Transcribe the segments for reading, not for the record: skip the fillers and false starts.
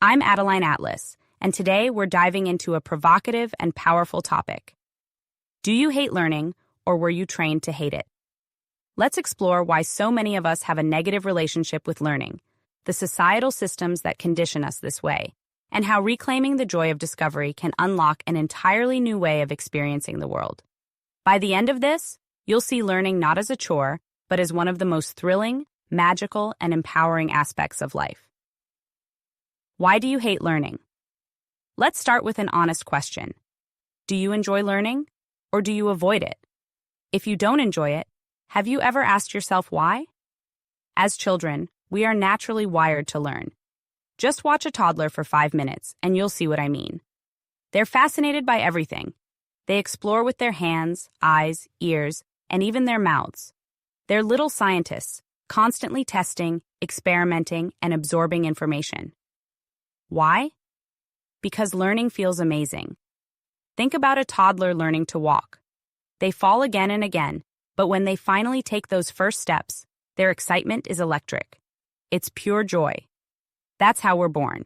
I'm Adeline Atlas, and today we're diving into a provocative and powerful topic. Do you hate learning, or were you trained to hate it? Let's explore why so many of us have a negative relationship with learning, the societal systems that condition us this way, and how reclaiming the joy of discovery can unlock an entirely new way of experiencing the world. By the end of this, you'll see learning not as a chore, but as one of the most thrilling, magical, and empowering aspects of life. Why do you hate learning? Let's start with an honest question. Do you enjoy learning, or do you avoid it? If you don't enjoy it, have you ever asked yourself why? As children, we are naturally wired to learn. Just watch a toddler for 5 minutes, and you'll see what I mean. They're fascinated by everything. They explore with their hands, eyes, ears, and even their mouths. They're little scientists, constantly testing, experimenting, and absorbing information. Why? Because learning feels amazing. Think about a toddler learning to walk. They fall again and again, but when they finally take those first steps, their excitement is electric. It's pure joy. That's how we're born,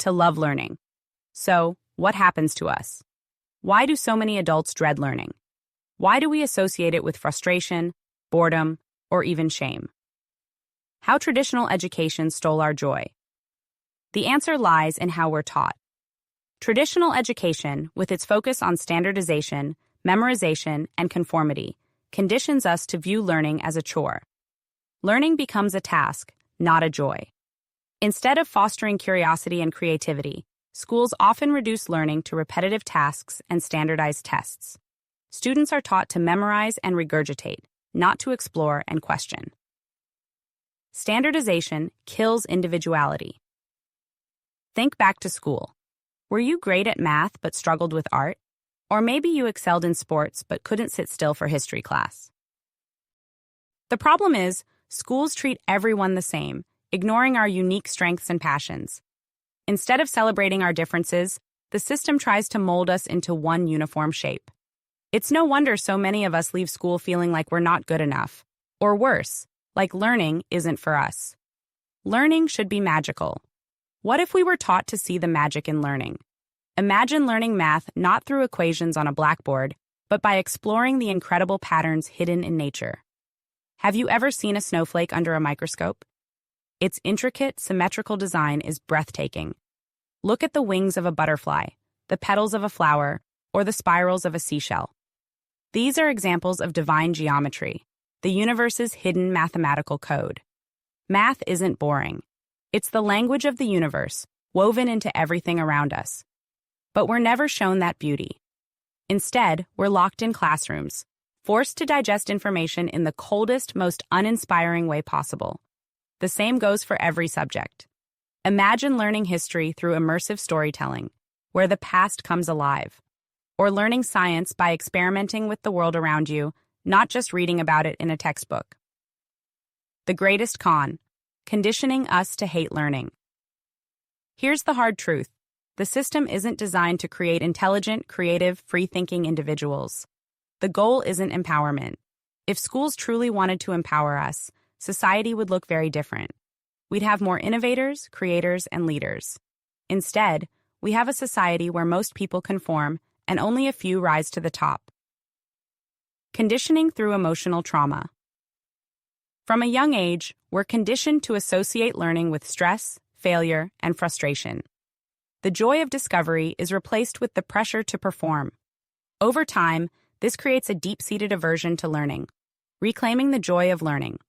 to love learning. So, what happens to us? Why do so many adults dread learning? Why do we associate it with frustration, boredom, or even shame? How traditional education stole our joy. The answer lies in how we're taught. Traditional education, with its focus on standardization, memorization, and conformity, conditions us to view learning as a chore. Learning becomes a task, not a joy. Instead of fostering curiosity and creativity, schools often reduce learning to repetitive tasks and standardized tests. Students are taught to memorize and regurgitate, not to explore and question. Standardization kills individuality. Think back to school. Were you great at math but struggled with art? Or maybe you excelled in sports but couldn't sit still for history class. The problem is, schools treat everyone the same, ignoring our unique strengths and passions. Instead of celebrating our differences, the system tries to mold us into one uniform shape. It's no wonder so many of us leave school feeling like we're not good enough. Or worse, like learning isn't for us. Learning should be magical. What if we were taught to see the magic in learning? Imagine learning math not through equations on a blackboard, but by exploring the incredible patterns hidden in nature. Have you ever seen a snowflake under a microscope? Its intricate, symmetrical design is breathtaking. Look at the wings of a butterfly, the petals of a flower, or the spirals of a seashell. These are examples of divine geometry, the universe's hidden mathematical code. Math isn't boring. It's the language of the universe, woven into everything around us. But we're never shown that beauty. Instead, we're locked in classrooms, forced to digest information in the coldest, most uninspiring way possible. The same goes for every subject. Imagine learning history through immersive storytelling, where the past comes alive. Or learning science by experimenting with the world around you, not just reading about it in a textbook. The greatest con: conditioning us to hate learning. Here's the hard truth. The system isn't designed to create intelligent, creative, free-thinking individuals. The goal isn't empowerment. If schools truly wanted to empower us, society would look very different. We'd have more innovators, creators, and leaders. Instead, we have a society where most people conform and only a few rise to the top. Conditioning through emotional trauma. From a young age, we're conditioned to associate learning with stress, failure, and frustration. The joy of discovery is replaced with the pressure to perform. Over time, this creates a deep-seated aversion to learning, reclaiming the joy of learning.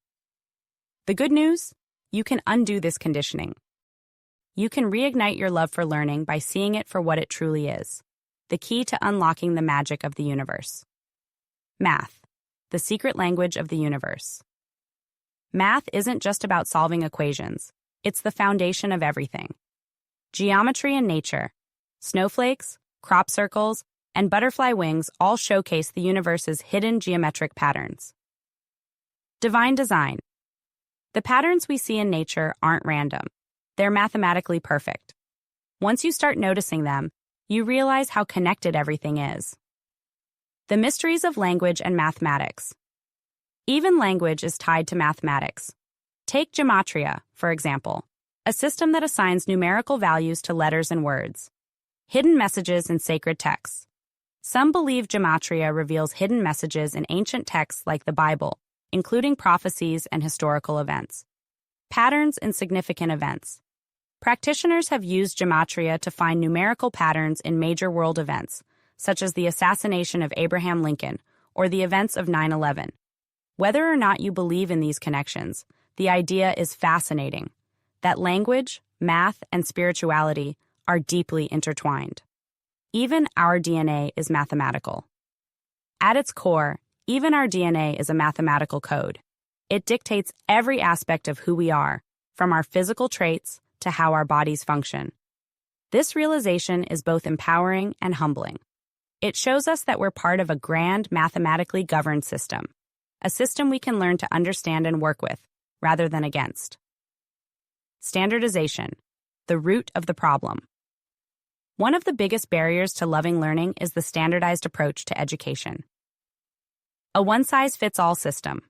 The good news? You can undo this conditioning. You can reignite your love for learning by seeing it for what it truly is, the key to unlocking the magic of the universe. Math, the secret language of the universe. Math isn't just about solving equations. It's the foundation of everything. Geometry and nature, snowflakes, crop circles, and butterfly wings all showcase the universe's hidden geometric patterns. Divine design. The patterns we see in nature aren't random. They're mathematically perfect. Once you start noticing them, you realize how connected everything is. The mysteries of language and mathematics. Even language is tied to mathematics. Take gematria, for example. a system that assigns numerical values to letters and words. Hidden messages in sacred texts. Some believe gematria reveals hidden messages in ancient texts like the Bible, including prophecies and historical events. Patterns in significant events. Practitioners have used gematria to find numerical patterns in major world events, such as the assassination of Abraham Lincoln or the events of 9/11. Whether or not you believe in these connections, the idea is fascinating, that language, math, and spirituality are deeply intertwined. Even our DNA is mathematical. At its core, even our DNA is a mathematical code. It dictates every aspect of who we are, from our physical traits to how our bodies function. This realization is both empowering and humbling. It shows us that we're part of a grand, mathematically governed system, a system we can learn to understand and work with, rather than against. Standardization, the root of the problem. One of the biggest barriers to loving learning is the standardized approach to education. A one-size-fits-all system.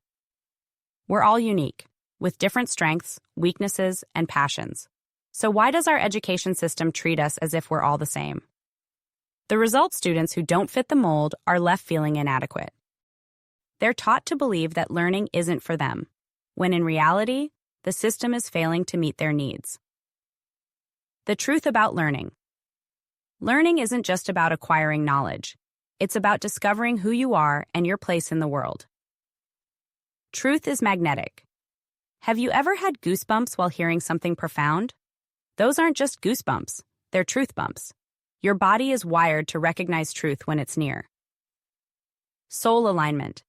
We're all unique, with different strengths, weaknesses, and passions. So why does our education system treat us as if we're all the same? The result, students who don't fit the mold are left feeling inadequate. They're taught to believe that learning isn't for them, when in reality, the system is failing to meet their needs. The truth about learning. Learning isn't just about acquiring knowledge. It's about discovering who you are and your place in the world. Truth is magnetic. Have you ever had goosebumps while hearing something profound? Those aren't just goosebumps, they're truth bumps. Your body is wired to recognize truth when it's near. Soul alignment.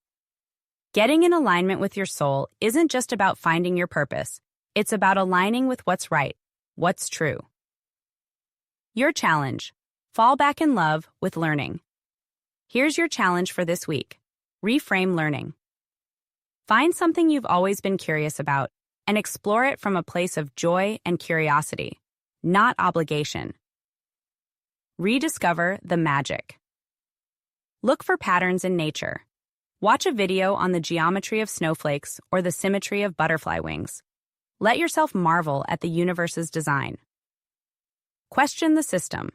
Getting in alignment with your soul isn't just about finding your purpose, it's about aligning with what's right, what's true. Your challenge. Fall back in love with learning. Here's your challenge for this week. Reframe learning. Find something you've always been curious about and explore it from a place of joy and curiosity, not obligation. Rediscover the magic. Look for patterns in nature. Watch a video on the geometry of snowflakes or the symmetry of butterfly wings. Let yourself marvel at the universe's design. Question the system.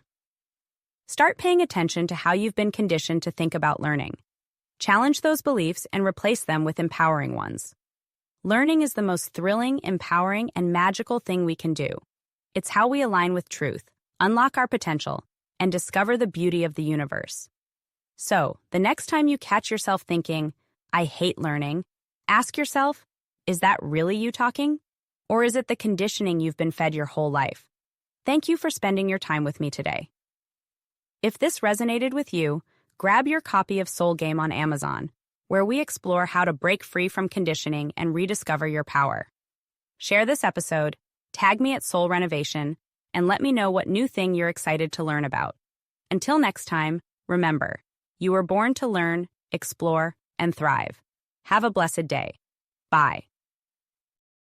Start paying attention to how you've been conditioned to think about learning. Challenge those beliefs and replace them with empowering ones. Learning is the most thrilling, empowering, and magical thing we can do. It's how we align with truth, unlock our potential, and discover the beauty of the universe. So, the next time you catch yourself thinking, I hate learning, ask yourself, is that really you talking? Or is it the conditioning you've been fed your whole life? Thank you for spending your time with me today. If this resonated with you, grab your copy of Soul Game on Amazon, where we explore how to break free from conditioning and rediscover your power. Share this episode, tag me at Soul Renovation, and let me know what new thing you're excited to learn about. Until next time, remember, you were born to learn, explore, and thrive. Have a blessed day. Bye.